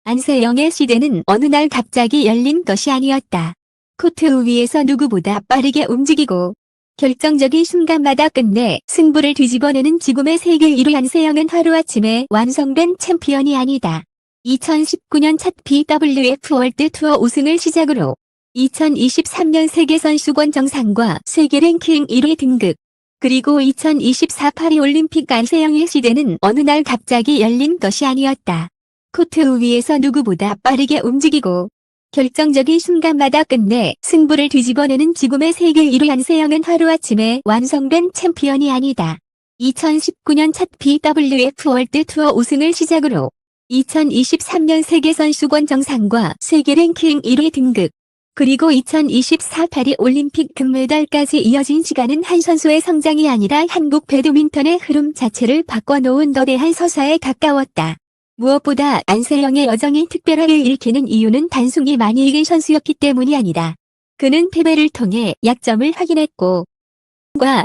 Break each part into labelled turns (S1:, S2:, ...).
S1: 안세영의 시대는 어느 날 갑자기 열린 것이 아니었다. 코트 위에서 누구보다 빠르게 움직이고 결정적인 순간마다 끝내 승부를 뒤집어내는 지금의 세계 1위 안세영은 하루아침에 완성된 챔피언이 아니다. 2019년 첫 BWF 월드 투어 우승을 시작으로 2023년 세계선수권 정상과 세계 랭킹 1위 등극, 그리고 2024 파리올림픽 안세영의 시대는 어느 날 갑자기 열린 것이 아니었다. 코트 위에서 누구보다 빠르게 움직이고 결정적인 순간마다 끝내 승부를 뒤집어내는 지금의 세계 1위 안세영은 하루아침에 완성된 챔피언이 아니다. 2019년 첫 BWF 월드 투어 우승을 시작으로 2023년 세계선수권 정상과 세계 랭킹 1위 등극, 그리고 2024 파리올림픽 금메달까지 이어진 시간은 한 선수의 성장이 아니라 한국 배드민턴의 흐름 자체를 바꿔놓은 거대한 서사에 가까웠다. 무엇보다 안세영의 여정이 특별하게 읽히는 이유는 단순히 많이 이긴 선수였기 때문이 아니다. 그는 패배를 통해 약점을 확인했고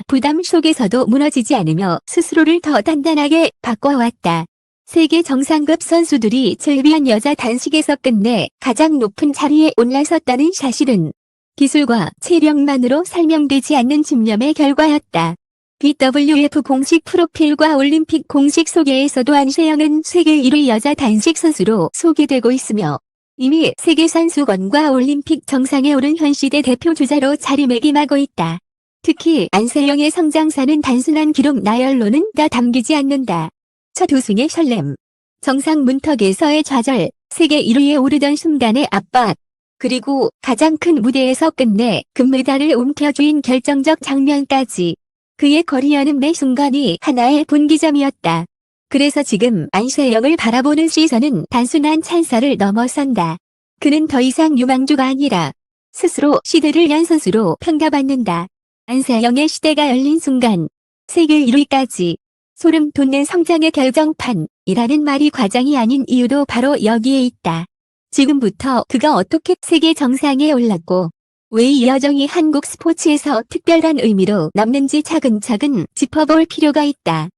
S1: 부담 속에서도 무너지지 않으며 스스로를 더 단단하게 바꿔왔다. 세계 정상급 선수들이 즐비한 여자 단식에서 끝내 가장 높은 자리에 올라섰다는 사실은 기술과 체력만으로 설명되지 않는 집념의 결과였다. BWF 공식 프로필과 올림픽 공식 소개에서도 안세영은 세계 1위 여자 단식 선수로 소개되고 있으며 이미 세계선수권과 올림픽 정상에 오른 현 시대 대표 주자로 자리매김하고 있다. 특히 안세영의 성장사는 단순한 기록 나열로는 다 담기지 않는다. 첫 우승의 설렘, 정상 문턱에서의 좌절, 세계 1위에 오르던 순간의 압박, 그리고 가장 큰 무대에서 끝내 금메달을 움켜쥐인 결정적 장면까지 그의 거리여는 매 순간이 하나의 분기점이었다. 그래서 지금 안세영을 바라보는 시선은 단순한 찬사를 넘어선다. 그는 더 이상 유망주가 아니라 스스로 시대를 연 선수로 평가받는다. 안세영의 시대가 열린 순간, 세계 1위까지 소름 돋는 성장의 결정판이라는 말이 과장이 아닌 이유도 바로 여기에 있다. 지금부터 그가 어떻게 세계 정상에 올랐고 왜 이 여정이 한국 스포츠에서 특별한 의미로 남는지 차근차근 짚어볼 필요가 있다.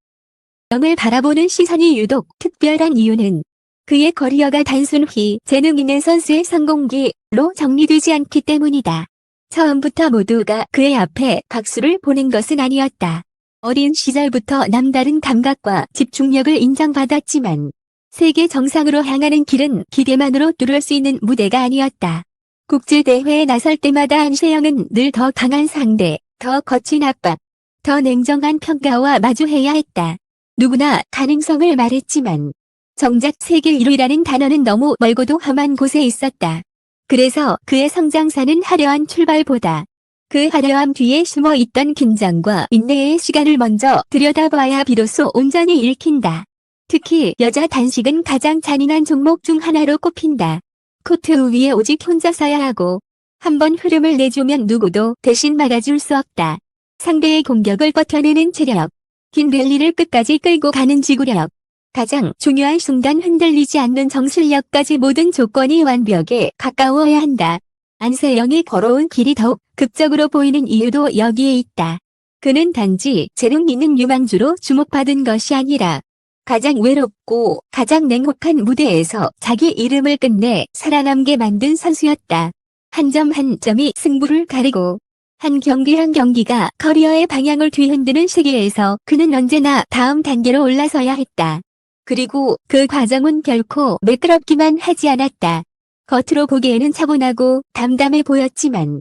S1: 영을 바라보는 시선이 유독 특별한 이유는 그의 커리어가 단순히 재능 있는 선수의 성공기로 정리되지 않기 때문이다. 처음부터 모두가 그의 앞에 박수를 보낸 것은 아니었다. 어린 시절부터 남다른 감각과 집중력을 인정받았지만 세계 정상으로 향하는 길은 기대만으로 뚫을 수 있는 무대가 아니었다. 국제대회에 나설 때마다 안세영은 늘 더 강한 상대, 더 거친 압박, 더 냉정한 평가와 마주해야 했다. 누구나 가능성을 말했지만 정작 세계 1위라는 단어는 너무 멀고도 험한 곳에 있었다. 그래서 그의 성장사는 화려한 출발보다 그 화려함 뒤에 숨어 있던 긴장과 인내의 시간을 먼저 들여다봐야 비로소 온전히 읽힌다. 특히 여자 단식은 가장 잔인한 종목 중 하나로 꼽힌다. 코트 위에 오직 혼자 서야 하고 한번 흐름을 내주면 누구도 대신 막아줄 수 없다. 상대의 공격을 버텨내는 체력, 긴 랠리를 끝까지 끌고 가는 지구력, 가장 중요한 순간 흔들리지 않는 정신력까지 모든 조건이 완벽에 가까워야 한다. 안세영이 걸어온 길이 더욱 극적으로 보이는 이유도 여기에 있다. 그는 단지 재능 있는 유망주로 주목받은 것이 아니라 가장 외롭고 가장 냉혹한 무대에서 자기 이름을 끝내 살아남게 만든 선수였다. 한 점 한 점이 승부를 가리고 한 경기 한 경기가 커리어의 방향을 뒤흔드는 시기에서 그는 언제나 다음 단계로 올라서야 했다. 그리고 그 과정은 결코 매끄럽기만 하지 않았다. 겉으로 보기에는 차분하고 담담해 보였지만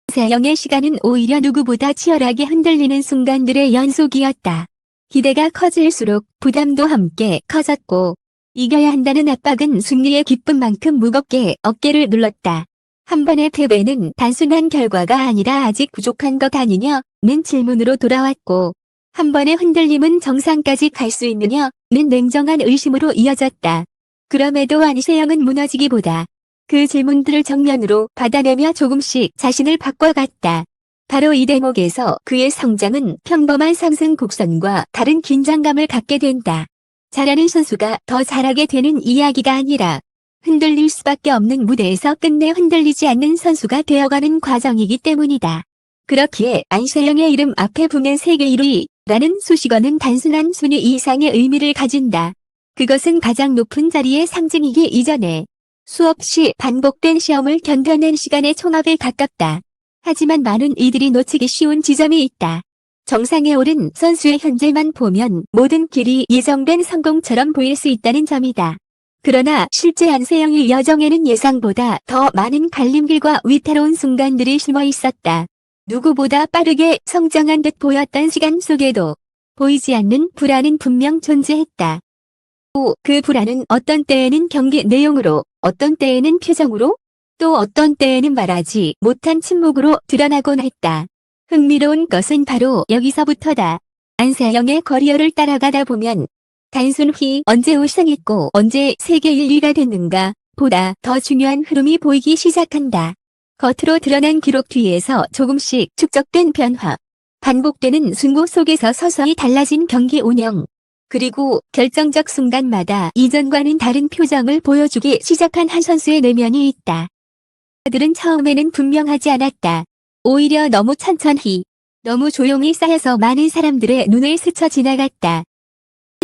S1: 안세영의 시간은 오히려 누구보다 치열하게 흔들리는 순간들의 연속이었다. 기대가 커질수록 부담도 함께 커졌고 이겨야 한다는 압박은 승리의 기쁨만큼 무겁게 어깨를 눌렀다. 한 번의 패배는 단순한 결과가 아니라 아직 부족한 것 아니냐는 질문으로 돌아왔고 한 번의 흔들림은 정상까지 갈 수 있느냐는 냉정한 의심으로 이어졌다. 그럼에도 안세영은 무너지기보다 그 질문들을 정면으로 받아내며 조금씩 자신을 바꿔갔다. 바로 이 대목에서 그의 성장은 평범한 상승 곡선과 다른 긴장감을 갖게 된다. 잘하는 선수가 더 잘하게 되는 이야기가 아니라 흔들릴 수밖에 없는 무대에서 끝내 흔들리지 않는 선수가 되어가는 과정이기 때문이다. 그렇기에 안세영의 이름 앞에 붙는 세계 1위라는 수식어는 단순한 순위 이상의 의미를 가진다. 그것은 가장 높은 자리의 상징이기 이전에 수없이 반복된 시험을 견뎌낸 시간의 총합에 가깝다. 하지만 많은 이들이 놓치기 쉬운 지점이 있다. 정상에 오른 선수의 현재만 보면 모든 길이 예정된 성공처럼 보일 수 있다는 점이다. 그러나 실제 안세영의 여정에는 예상보다 더 많은 갈림길과 위태로운 순간들이 숨어 있었다. 누구보다 빠르게 성장한 듯 보였던 시간 속에도 보이지 않는 불안은 분명 존재했다. 그 불안은 어떤 때에는 경기 내용으로, 어떤 때에는 표정으로, 또 어떤 때에는 말하지 못한 침묵으로 드러나곤 했다. 흥미로운 것은 바로 여기서부터다. 안세영의 커리어를 따라가다 보면 단순히 언제 우승했고 언제 세계 1위가 됐는가 보다 더 중요한 흐름이 보이기 시작한다. 겉으로 드러난 기록 뒤에서 조금씩 축적된 변화, 반복되는 승부 속에서 서서히 달라진 경기 운영, 그리고 결정적 순간마다 이전과는 다른 표정을 보여주기 시작한 한 선수의 내면이 있다. 그들은 처음에는 분명하지 않았다. 오히려 너무 천천히, 너무 조용히 쌓여서 많은 사람들의 눈을 스쳐 지나갔다.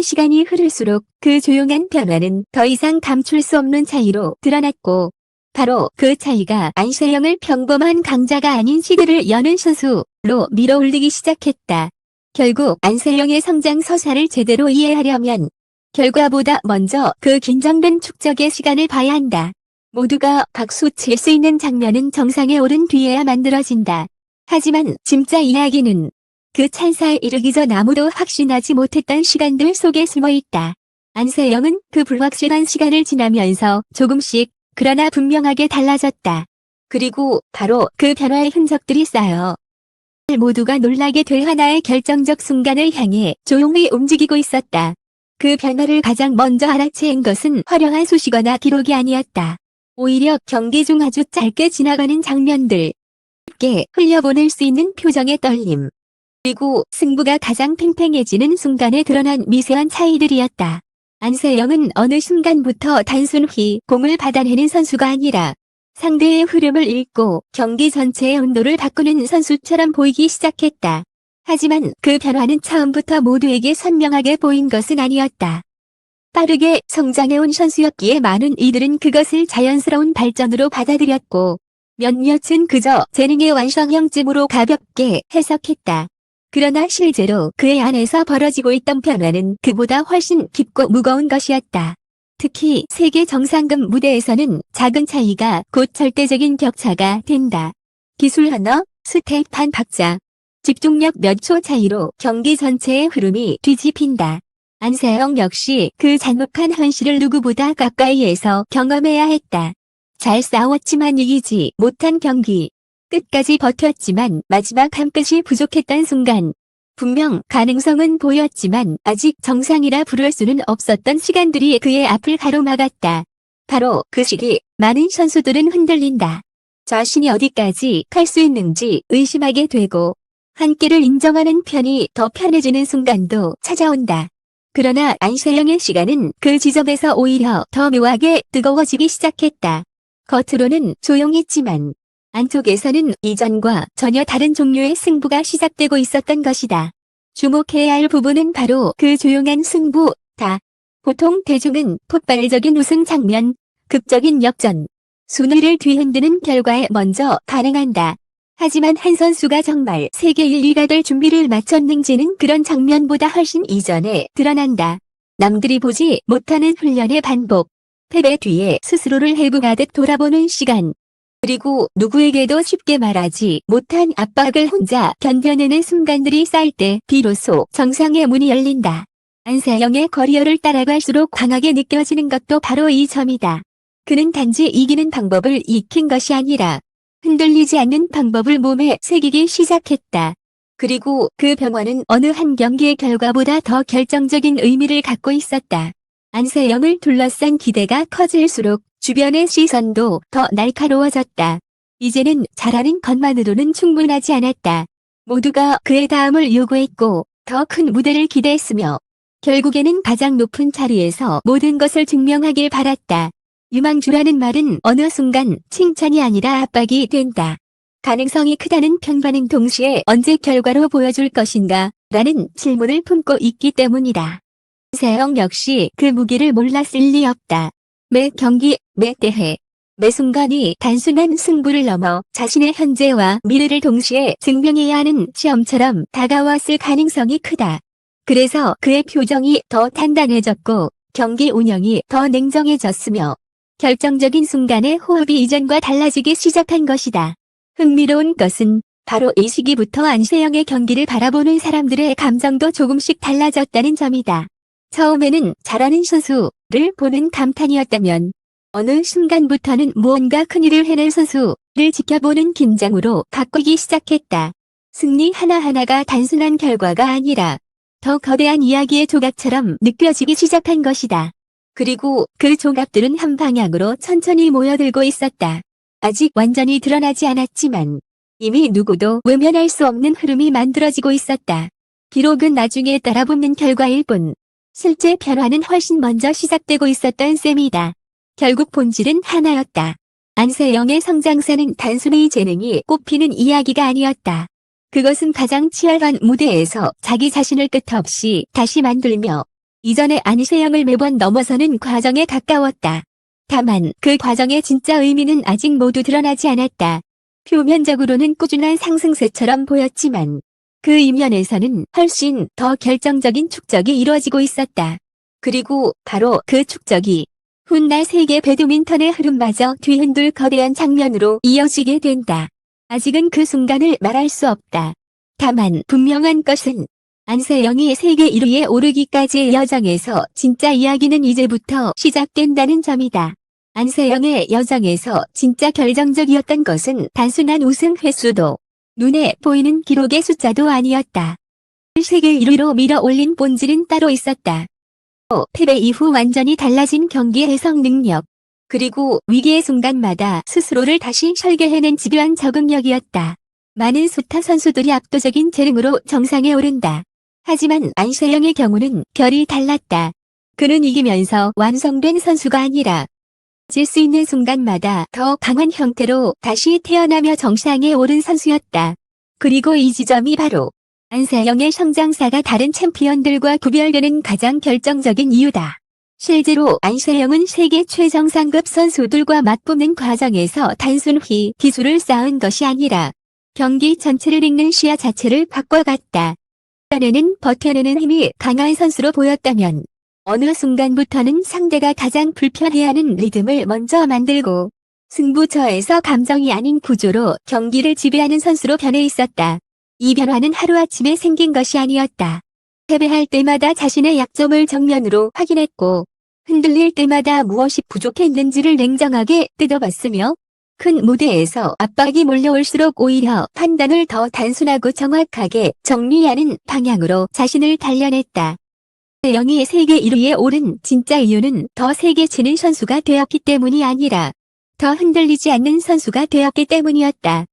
S1: 시간이 흐를수록 그 조용한 변화는 더 이상 감출 수 없는 차이로 드러났고, 바로 그 차이가 안세영을 평범한 강자가 아닌 시대를 여는 선수로 밀어올리기 시작했다. 결국 안세영의 성장 서사를 제대로 이해하려면 결과보다 먼저 그 긴장된 축적의 시간을 봐야 한다. 모두가 박수 칠 수 있는 장면은 정상에 오른 뒤에야 만들어진다. 하지만 진짜 이야기는 그 찬사에 이르기 전 아무도 확신하지 못했던 시간들 속에 숨어 있다. 안세영은 그 불확실한 시간을 지나면서 조금씩 그러나 분명하게 달라졌다. 그리고 바로 그 변화의 흔적들이 쌓여 모두가 놀라게 될 하나의 결정적 순간을 향해 조용히 움직이고 있었다. 그 변화를 가장 먼저 알아챈 것은 화려한 소식이나 기록이 아니었다. 오히려 경기 중 아주 짧게 지나가는 장면들, 쉽게 흘려보낼 수 있는 표정의 떨림, 그리고 승부가 가장 팽팽해지는 순간에 드러난 미세한 차이들이었다. 안세영은 어느 순간부터 단순히 공을 받아내는 선수가 아니라 상대의 흐름을 읽고 경기 전체의 온도를 바꾸는 선수처럼 보이기 시작했다. 하지만 그 변화는 처음부터 모두에게 선명하게 보인 것은 아니었다. 빠르게 성장해온 선수였기에 많은 이들은 그것을 자연스러운 발전으로 받아들였고, 몇몇은 그저 재능의 완성형쯤으로 가볍게 해석했다. 그러나 실제로 그의 안에서 벌어지고 있던 변화는 그보다 훨씬 깊고 무거운 것이었다. 특히 세계 정상급 무대에서는 작은 차이가 곧 절대적인 격차가 된다. 기술 하나, 스텝 한 박자, 집중력 몇 초 차이로 경기 전체의 흐름이 뒤집힌다. 안세영 역시 그 잔혹한 현실을 누구보다 가까이에서 경험해야 했다. 잘 싸웠지만 이기지 못한 경기. 끝까지 버텼지만 마지막 한 끗이 부족했던 순간. 분명 가능성은 보였지만 아직 정상이라 부를 수는 없었던 시간들이 그의 앞을 가로막았다. 바로 그 시기 많은 선수들은 흔들린다. 자신이 어디까지 갈 수 있는지 의심하게 되고 한계를 인정하는 편이 더 편해지는 순간도 찾아온다. 그러나 안세영의 시간은 그 지점에서 오히려 더 묘하게 뜨거워지기 시작했다. 겉으로는 조용했지만 안쪽에서는 이전과 전혀 다른 종류의 승부가 시작되고 있었던 것이다. 주목해야 할 부분은 바로 그 조용한 승부다. 보통 대중은 폭발적인 우승 장면, 극적인 역전, 순위를 뒤흔드는 결과에 먼저 반응한다. 하지만 한 선수가 정말 세계 1위가 될 준비를 마쳤는지는 그런 장면보다 훨씬 이전에 드러난다. 남들이 보지 못하는 훈련의 반복, 패배 뒤에 스스로를 해부하듯 돌아보는 시간, 그리고 누구에게도 쉽게 말하지 못한 압박을 혼자 견뎌내는 순간들이 쌓일 때 비로소 정상의 문이 열린다. 안세영의 커리어를 따라갈수록 강하게 느껴지는 것도 바로 이 점이다. 그는 단지 이기는 방법을 익힌 것이 아니라 흔들리지 않는 방법을 몸에 새기기 시작했다. 그리고 그 변화는 어느 한 경기의 결과보다 더 결정적인 의미를 갖고 있었다. 안세영을 둘러싼 기대가 커질수록 주변의 시선도 더 날카로워졌다. 이제는 잘하는 것만으로는 충분하지 않았다. 모두가 그의 다음을 요구했고 더 큰 무대를 기대했으며 결국에는 가장 높은 자리에서 모든 것을 증명하길 바랐다. 유망주라는 말은 어느 순간 칭찬이 아니라 압박이 된다. 가능성이 크다는 평가는 동시에 언제 결과로 보여줄 것인가 라는 질문을 품고 있기 때문이다. 안세영 역시 그 무기를 몰랐을 리 없다. 매 경기, 매 대회, 매 순간이 단순한 승부를 넘어 자신의 현재와 미래를 동시에 증명해야 하는 시험처럼 다가왔을 가능성이 크다. 그래서 그의 표정이 더 단단해졌고 경기 운영이 더 냉정해졌으며 결정적인 순간에 호흡이 이전과 달라지기 시작한 것이다. 흥미로운 것은 바로 이 시기부터 안세영의 경기를 바라보는 사람들의 감정도 조금씩 달라졌다는 점이다. 처음에는 잘하는 선수를 보는 감탄이었다면 어느 순간부터는 무언가 큰일을 해낼 선수를 지켜보는 긴장으로 바뀌기 시작했다. 승리 하나하나가 단순한 결과가 아니라 더 거대한 이야기의 조각처럼 느껴지기 시작한 것이다. 그리고 그 조각들은 한 방향으로 천천히 모여들고 있었다. 아직 완전히 드러나지 않았지만 이미 누구도 외면할 수 없는 흐름이 만들어지고 있었다. 비록은 나중에 따라붙는 결과일 뿐 실제 변화는 훨씬 먼저 시작되고 있었던 셈이다. 결국 본질은 하나였다. 안세영의 성장세는 단순히 재능이 꽃피는 이야기가 아니었다. 그것은 가장 치열한 무대에서 자기 자신을 끝없이 다시 만들며 이전의 안세영을 매번 넘어서는 과정에 가까웠다. 다만 그 과정의 진짜 의미는 아직 모두 드러나지 않았다. 표면적으로는 꾸준한 상승세처럼 보였지만 그 이면에서는 훨씬 더 결정적인 축적이 이루어지고 있었다. 그리고 바로 그 축적이 훗날 세계 배드민턴의 흐름마저 뒤흔들 거대한 장면으로 이어지게 된다. 아직은 그 순간을 말할 수 없다. 다만 분명한 것은 안세영이 세계 1위에 오르기까지의 여정에서 진짜 이야기는 이제부터 시작된다는 점이다. 안세영의 여정에서 진짜 결정적이었던 것은 단순한 우승 횟수도 눈에 보이는 기록의 숫자도 아니었다. 세계 1위로 밀어올린 본질은 따로 있었다. 패배 이후 완전히 달라진 경기 해석 능력, 그리고 위기의 순간마다 스스로를 다시 설계해낸 집요한 적응력이었다. 많은 스타 선수들이 압도적인 재능으로 정상에 오른다. 하지만 안세영의 경우는 결이 달랐다. 그는 이기면서 완성된 선수가 아니라 질 수 있는 순간마다 더 강한 형태로 다시 태어나며 정상에 오른 선수였다. 그리고 이 지점이 바로 안세영의 성장사가 다른 챔피언들과 구별되는 가장 결정적인 이유다. 실제로 안세영은 세계 최정상급 선수들과 맞붙는 과정에서 단순히 기술을 쌓은 것이 아니라 경기 전체를 읽는 시야 자체를 바꿔갔다. 전에는 버텨내는 힘이 강한 선수로 보였다면 어느 순간부터는 상대가 가장 불편해하는 리듬을 먼저 만들고 승부처에서 감정이 아닌 구조로 경기를 지배하는 선수로 변해 있었다. 이 변화는 하루아침에 생긴 것이 아니었다. 패배할 때마다 자신의 약점을 정면으로 확인했고 흔들릴 때마다 무엇이 부족했는지를 냉정하게 뜯어봤으며 큰 무대에서 압박이 몰려올수록 오히려 판단을 더 단순하고 정확하게 정리하는 방향으로 자신을 단련했다. 안세영이 세계 1위에 오른 진짜 이유는 더 세게 치는 선수가 되었기 때문이 아니라 더 흔들리지 않는 선수가 되었기 때문이었다.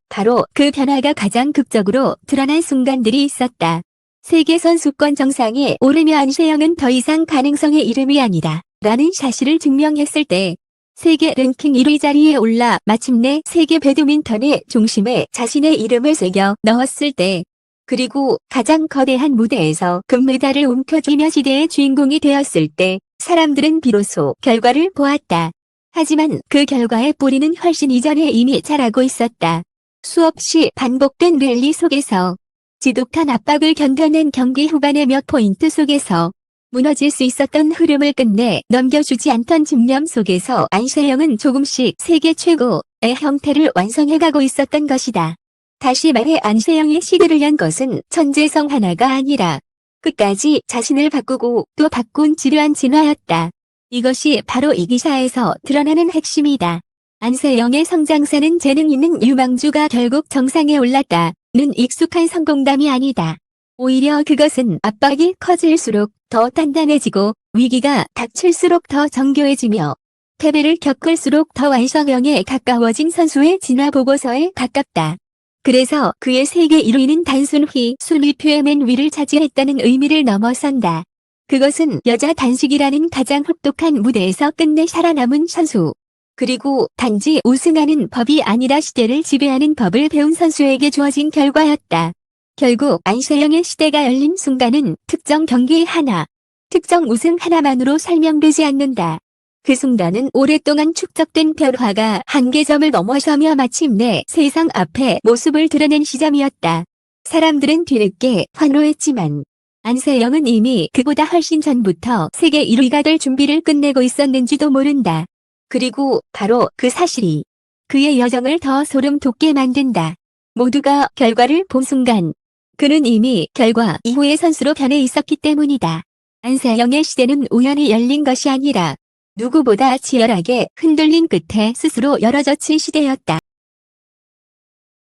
S1: 바로 그 변화가 가장 극적으로 드러난 순간들이 있었다. 세계 선수권 정상에 오르며 안세영은 더 이상 가능성의 이름이 아니다 라는 사실을 증명했을 때, 세계 랭킹 1위 자리에 올라 마침내 세계 배드민턴의 중심에 자신의 이름을 새겨 넣었을 때, 그리고 가장 거대한 무대에서 금메달을 움켜쥐며 시대의 주인공이 되었을 때 사람들은 비로소 결과를 보았다. 하지만 그 결과의 뿌리는 훨씬 이전에 이미 자라고 있었다. 수없이 반복된 랠리 속에서 지독한 압박을 견뎌낸 경기 후반의 몇 포인트 속에서 무너질 수 있었던 흐름을 끝내 넘겨주지 않던 집념 속에서 안세영은 조금씩 세계 최고의 형태를 완성해가고 있었던 것이다. 다시 말해 안세영의 시대를 연 것은 천재성 하나가 아니라 끝까지 자신을 바꾸고 또 바꾼 지루한 진화였다. 이것이 바로 이 기사에서 드러나는 핵심이다. 안세영의 성장세는 재능 있는 유망주가 결국 정상에 올랐다는 익숙한 성공담이 아니다. 오히려 그것은 압박이 커질수록 더 단단해지고 위기가 닥칠수록 더 정교해지며 패배를 겪을수록 더 완성형에 가까워진 선수의 진화 보고서에 가깝다. 그래서 그의 세계 1위는 단순히 순위표의 맨 위를 차지했다는 의미를 넘어선다. 그것은 여자 단식이라는 가장 혹독한 무대에서 끝내 살아남은 선수, 그리고 단지 우승하는 법이 아니라 시대를 지배하는 법을 배운 선수에게 주어진 결과였다. 결국 안세영의 시대가 열린 순간은 특정 경기 하나, 특정 우승 하나만으로 설명되지 않는다. 그 순간은 오랫동안 축적된 변화가 한계점을 넘어서며 마침내 세상 앞에 모습을 드러낸 시점이었다. 사람들은 뒤늦게 환호했지만 안세영은 이미 그보다 훨씬 전부터 세계 1위가 될 준비를 끝내고 있었는지도 모른다. 그리고 바로 그 사실이 그의 여정을 더 소름 돋게 만든다. 모두가 결과를 본 순간 그는 이미 결과 이후의 선수로 변해 있었기 때문이다. 안세영의 시대는 우연히 열린 것이 아니라 누구보다 치열하게 흔들린 끝에 스스로 열어젖힌 시대였다.